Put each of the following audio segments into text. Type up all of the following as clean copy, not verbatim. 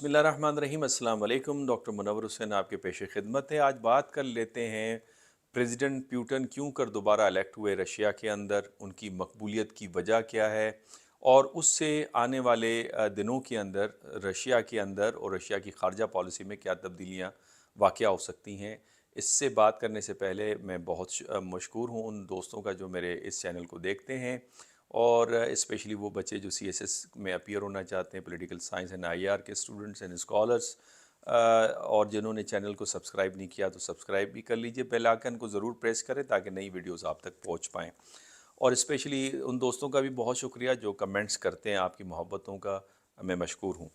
बिस्मिल्लाहिर्रहमानिर्रहीम। अस्सलाम वालेकुम। डॉक्टर मुनव्वर हुसैन आपके पेश खिदमत है। आज बात कर लेते हैं प्रेसिडेंट प्यूटन क्यों कर दोबारा इलेक्ट हुए रशिया के अंदर, उनकी मकबूलियत की वजह क्या है और उससे आने वाले दिनों के अंदर रशिया के अंदर और रशिया की खारजा पॉलिसी में क्या तब्दीलियाँ वाक़या हो सकती हैं। इससे बात करने से पहले मैं बहुत मशकूर हूँ उन दोस्तों का जो मेरे इस चैनल को देखते हैं और स्पेशली वो बच्चे जो सीएसएस में अपीयर होना चाहते हैं, पॉलिटिकल साइंस एंड आईआर के स्टूडेंट्स एंड स्कॉलर्स, और जिन्होंने चैनल को सब्सक्राइब नहीं किया तो सब्सक्राइब भी कर लीजिए, बेल आइकन को ज़रूर प्रेस करें ताकि नई वीडियोस आप तक पहुंच पाएँ। और स्पेशली उन दोस्तों का भी बहुत शुक्रिया जो कमेंट्स करते हैं, आपकी मोहब्बतों का मैं मशकूर हूँ।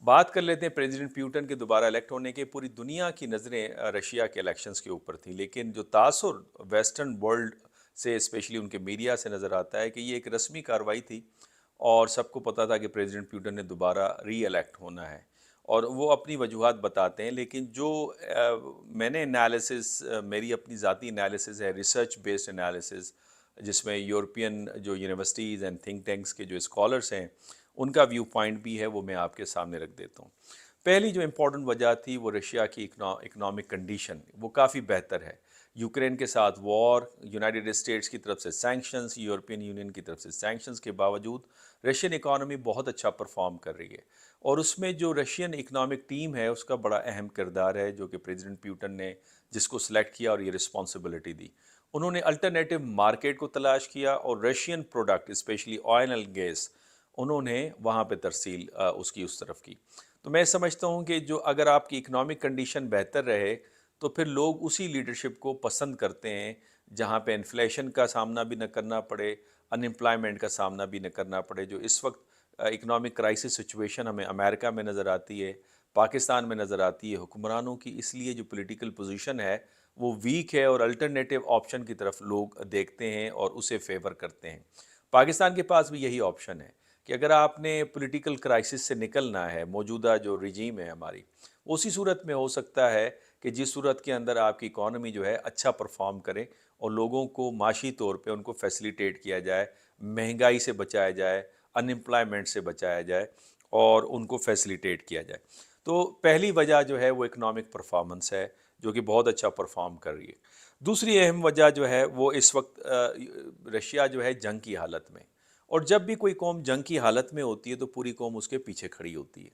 बात कर लेते हैं प्रेसिडेंट प्यूटन के दोबारा इलेक्ट होने के। पूरी दुनिया की नज़रें रशिया के इलेक्शंस के ऊपर थी, लेकिन जो तासुर वेस्टर्न वर्ल्ड से स्पेशली उनके मीडिया से नज़र आता है कि ये एक रस्मी कार्रवाई थी और सबको पता था कि प्रेसिडेंट प्यूटन ने दोबारा री इलेक्ट होना है और वो अपनी वजूहात बताते हैं। लेकिन जो मैंने एनालिसिस, मेरी अपनी ज़ाती एनालिसिस है, रिसर्च बेस्ड एनालिसिस, जिसमें यूरोपियन जो यूनिवर्सिटीज़ एंड थिंक टैंक्स के जो स्कॉलर्स हैं उनका व्यू पॉइंट भी है, वो मैं आपके सामने रख देता हूँ। पहली जो इम्पोर्टेंट वजह थी वो रशिया की इकनॉमिक कंडीशन, वो काफ़ी बेहतर है। यूक्रेन के साथ वॉर, यूनाइटेड स्टेट्स की तरफ से सैंक्शंस, यूरोपियन यूनियन की तरफ से सैंक्शंस के बावजूद रशियन इकॉनमी बहुत अच्छा परफॉर्म कर रही है और उसमें जो रशियन इकनॉमिक टीम है उसका बड़ा अहम किरदार है, जो कि प्रेसिडेंट प्यूटन ने जिसको सिलेक्ट किया और ये रिस्पॉन्सिबिलिटी दी। उन्होंने अल्टरनेटिव मार्केट को तलाश किया और Russian product specially oil and gas उन्होंने वहाँ पे तरसील उसकी उस तरफ की। तो मैं समझता हूँ कि जो अगर आपकी इकनॉमिक कंडीशन बेहतर रहे तो फिर लोग उसी लीडरशिप को पसंद करते हैं जहाँ पे इन्फ्लेशन का सामना भी न करना पड़े, अनएम्प्लॉयमेंट का सामना भी न करना पड़े। जो इस वक्त इकनॉमिक क्राइसिस सिचुएशन हमें अमेरिका में नज़र आती है, पाकिस्तान में नज़र आती है, हुक्मरानों की इसलिए जो पॉलिटिकल पोजीशन है वो वीक है और अल्टरनेटिव ऑप्शन की तरफ लोग देखते हैं और उसे फेवर करते हैं। पाकिस्तान के पास भी यही ऑप्शन है कि अगर आपने पॉलिटिकल क्राइसिस से निकलना है, मौजूदा जो रिजीम है हमारी, उसी सूरत में हो सकता है कि जिस सूरत के अंदर आपकी इकॉनमी जो है अच्छा परफॉर्म करे और लोगों को माशी तौर पे उनको फैसिलिटेट किया जाए, महंगाई से बचाया जाए, अनएम्प्लॉयमेंट से बचाया जाए और उनको फैसिलिटेट किया जाए। तो पहली वजह जो है वो इकनॉमिक परफॉर्मेंस है, जो कि बहुत अच्छा परफॉर्म कर रही है। दूसरी अहम वजह जो है वो इस वक्त रशिया जो है जंग की हालत में, और जब भी कोई कौम जंग की हालत में होती है तो पूरी कौम उसके पीछे खड़ी होती है।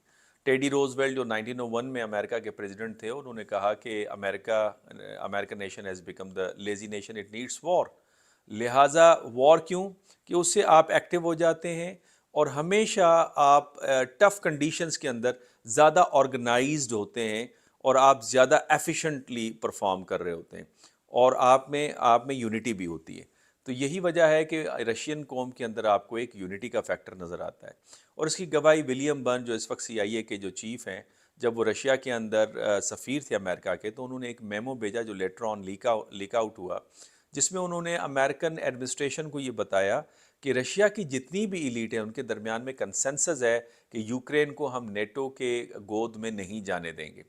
टेडी रोजवेल्ट जो 1901 में अमेरिका के प्रेसिडेंट थे, उन्होंने कहा कि American nation has become the lazy nation, it needs war. लिहाजा वॉर क्यों? कि उससे आप एक्टिव हो जाते हैं और हमेशा आप टफ़ कंडीशंस के अंदर ज़्यादा ऑर्गेनाइज्ड होते हैं और आप ज़्यादा एफिशिएंटली परफॉर्म कर रहे होते हैं और आप में यूनिटी भी होती है। तो यही वजह है कि रशियन कौम के अंदर आपको एक यूनिटी का फैक्टर नज़र आता है और इसकी गवाही विलियम बर्न जो इस वक्त सीआईए के जो चीफ़ हैं, जब वो रशिया के अंदर सफ़ीर थे अमेरिका के, तो उन्होंने एक मेमो भेजा जो लेटर ऑन लीक आउट हुआ, जिसमें उन्होंने अमेरिकन एडमिनिस्ट्रेशन को ये बताया कि रशिया की जितनी भी इलीट है उनके दरमियान में कंसेंसस है कि यूक्रेन को हम नेटो के गोद में नहीं जाने देंगे।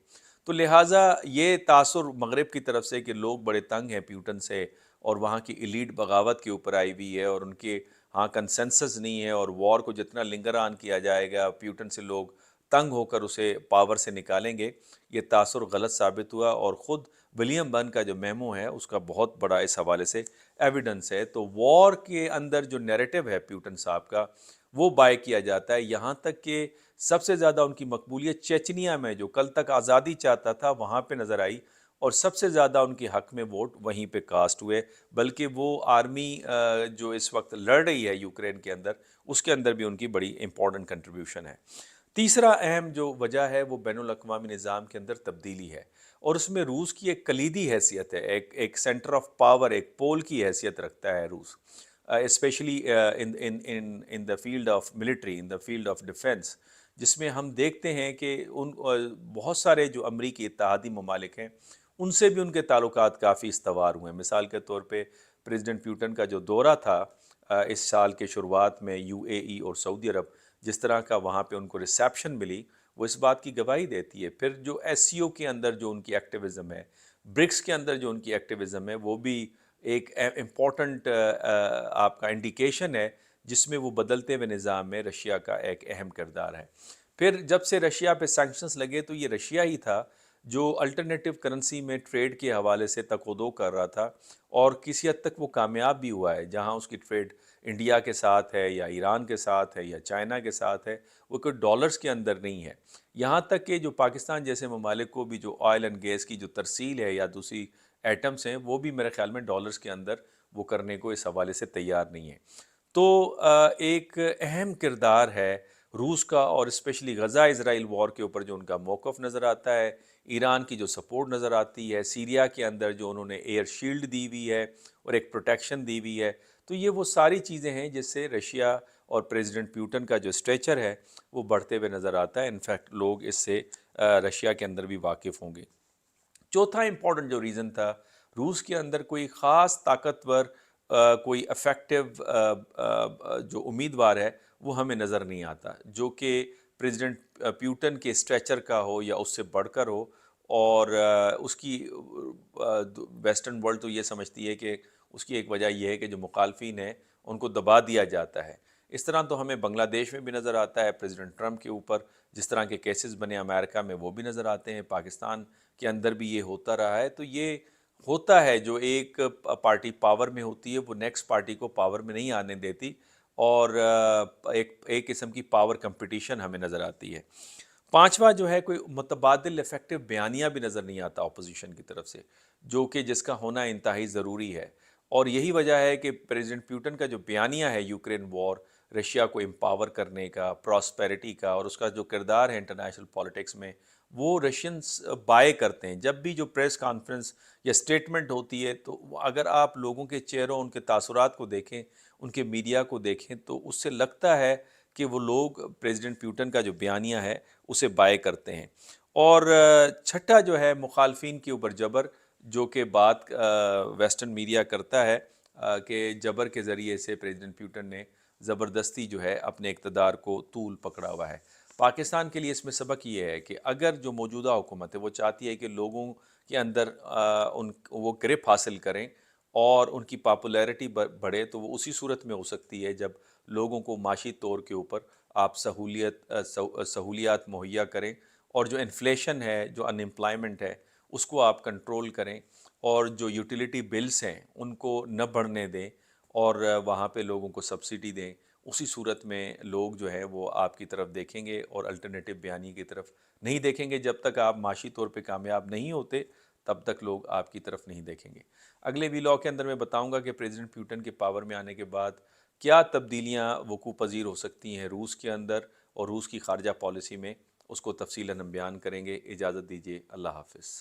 तो लिहाजा ये तासुर मगरब की तरफ से कि लोग बड़े तंग हैं प्यूटन से और वहाँ की इलीट बगावत के ऊपर आई हुई है और उनके हाँ कंसेंसस नहीं है और वॉर को जितना लिंगर ऑन किया जाएगा प्यूटन से लोग तंग होकर उसे पावर से निकालेंगे, ये तासुर गलत साबित हुआ और ख़ुद विलियम बर्न का जो मेमो है उसका बहुत बड़ा इस हवाले से एविडेंस है। तो वॉर के अंदर जो नैरेटिव है प्यूटन साहब का वो बाय किया जाता है, यहाँ तक कि सबसे ज़्यादा उनकी मकबूलियत चेचनिया में जो कल तक आज़ादी चाहता था वहाँ पे नज़र आई और सबसे ज़्यादा उनके हक़ में वोट वहीं पे कास्ट हुए। बल्कि वो आर्मी जो इस वक्त लड़ रही है यूक्रेन के अंदर, उसके अंदर भी उनकी बड़ी इंपॉर्टेंट कंट्रीब्यूशन है। तीसरा अहम जो वजह है वो बैनुल अक़वामी निज़ाम के अंदर तब्दीली है और उसमें रूस की एक कलीदी हैसियत है, एक सेंटर ऑफ पावर, एक पोल की हैसियत रखता है रूस, specially in the field of military, in the field of defence, जिसमें हम देखते हैं कि बहुत सारे जो अमरीकी इत्तेहादी ममालिक हैं उनसे भी उनके ताल्लुकात काफ़ी इस्तवार हुए हैं। मिसाल के तौर पे प्रेसिडेंट प्यूटन का जो दौरा था इस साल के शुरुआत में यूएई और सऊदी अरब, जिस तरह का वहाँ पे उनको रिसेप्शन मिली, वो इस बात की गवाही देती है। फिर जो एससीओ के अंदर जो उनकी एक्टिविज़म है, ब्रिक्स के अंदर जो उनकी एक्टिविज़म है, वो भी एक इम्पॉर्टेंट आपका इंडिकेशन है जिसमें वो बदलते हुए निज़ाम में रशिया का एक अहम किरदार है। پھر جب سے رشیا پہ سینکشنز لگے تو یہ رشیا ہی تھا جو الٹرنیٹو کرنسی میں ٹریڈ کے حوالے سے تک و دو کر رہا تھا، اور کسی حد تک وہ کامیاب بھی ہوا ہے۔ جہاں اس کی ٹریڈ انڈیا کے ساتھ ہے یا ایران کے ساتھ ہے یا چائنا کے ساتھ ہے، وہ کوئی ڈالرز کے اندر نہیں ہے۔ یہاں تک کہ جو پاکستان جیسے ممالک کو بھی جو آئل اینڈ گیس کی جو ترسیل ہے یا دوسری ایٹمز ہیں، وہ بھی میرے خیال میں ڈالرز کے اندر وہ کرنے کو اس حوالے سے تیار نہیں ہے۔ تو ایک اہم کردار ہے روس کا، اور اسپیشلی غزہ اسرائیل وار کے اوپر جو ان کا موقف نظر آتا ہے، ایران کی جو سپورٹ نظر آتی ہے، سیریا کے اندر جو انہوں نے ایئر شیلڈ دی ہوئی ہے اور ایک پروٹیکشن دی ہوئی ہے، تو یہ وہ ساری چیزیں ہیں جس سے رشیا اور پریزیڈنٹ پیوٹن کا جو اسٹیچر ہے وہ بڑھتے ہوئے نظر آتا ہے۔ انفیکٹ لوگ اس سے رشیا کے اندر بھی واقف ہوں گے۔ چوتھا امپورٹنٹ جو ریزن تھا، روس کے اندر کوئی خاص طاقتور کوئی افیکٹو جو امیدوار ہے وہ ہمیں نظر نہیں آتا جو کہ پریزیڈنٹ پیوٹن کے اسٹریچر کا ہو یا اس سے بڑھ کر ہو، اور اس کی ویسٹرن ورلڈ تو یہ سمجھتی ہے کہ اس کی ایک وجہ یہ ہے کہ جو مخالفین ہیں ان کو دبا دیا جاتا ہے۔ اس طرح تو ہمیں بنگلہ دیش میں بھی نظر آتا ہے پریزیڈنٹ ٹرمپ کے اوپر، جس طرح کے کیسز بنے امریکہ میں وہ بھی نظر آتے ہیں، پاکستان کے اندر بھی یہ ہوتا رہا ہے۔ تو یہ ہوتا ہے جو ایک پارٹی پاور میں ہوتی ہے وہ نیکسٹ پارٹی کو پاور میں نہیں آنے دیتی، اور ایک قسم کی پاور کمپٹیشن ہمیں نظر آتی ہے۔ پانچواں جو ہے کوئی متبادل افیکٹو بیانیہ بھی نظر نہیں آتا اپوزیشن کی طرف سے، جو کہ جس کا ہونا انتہائی ضروری ہے، اور یہی وجہ ہے کہ پریزیڈنٹ پیوٹن کا جو بیانیہ ہے یوکرین وار، رشیا کو امپاور کرنے کا، پراسپیرٹی کا، اور اس کا جو کردار ہے انٹرنیشنل پالیٹکس میں، وہ رشینز بائے کرتے ہیں۔ جب بھی جو پریس کانفرنس یا اسٹیٹمنٹ ہوتی ہے تو اگر آپ لوگوں کے چہروں، ان کے تاثرات کو دیکھیں، ان کے میڈیا کو دیکھیں، تو اس سے لگتا ہے کہ وہ لوگ پریزیڈنٹ پیوٹن کا جو بیانیہ ہے اسے بائے کرتے ہیں۔ اور چھٹا جو ہے مخالفین کے اوپر جبر، جو کہ بات ویسٹرن میڈیا کرتا ہے کہ جبر کے ذریعے سے پریزیڈنٹ پیوٹن نے زبردستی جو ہے اپنے اقتدار کو طول پکڑا ہوا ہے۔ پاکستان کے لیے اس میں سبق یہ ہے کہ اگر جو موجودہ حکومت ہے وہ چاہتی ہے کہ لوگوں کے اندر وہ گرپ حاصل کریں اور ان کی پاپولیرٹی بڑھے، تو وہ اسی صورت میں ہو سکتی ہے جب لوگوں کو معاشی طور کے اوپر آپ سہولیات مہیا کریں، اور جو انفلیشن ہے، جو ان امپلائمنٹ ہے، اس کو آپ کنٹرول کریں، اور جو یوٹیلیٹی بلز ہیں ان کو نہ بڑھنے دیں، اور وہاں پہ لوگوں کو سبسڈی دیں۔ اسی صورت میں لوگ جو ہے وہ آپ کی طرف دیکھیں گے اور الٹرنیٹو بیانی کی طرف نہیں دیکھیں گے۔ جب تک آپ معاشی طور پہ کامیاب نہیں ہوتے تب تک لوگ آپ کی طرف نہیں دیکھیں گے۔ اگلے ویلاگ کے اندر میں بتاؤں گا کہ پریزیڈنٹ پیوٹن کے پاور میں آنے کے بعد کیا تبدیلیاں وقوع پذیر ہو سکتی ہیں روس کے اندر اور روس کی خارجہ پالیسی میں، اس کو تفصیلاً ہم بیان کریں گے۔ اجازت دیجیے، اللہ حافظ۔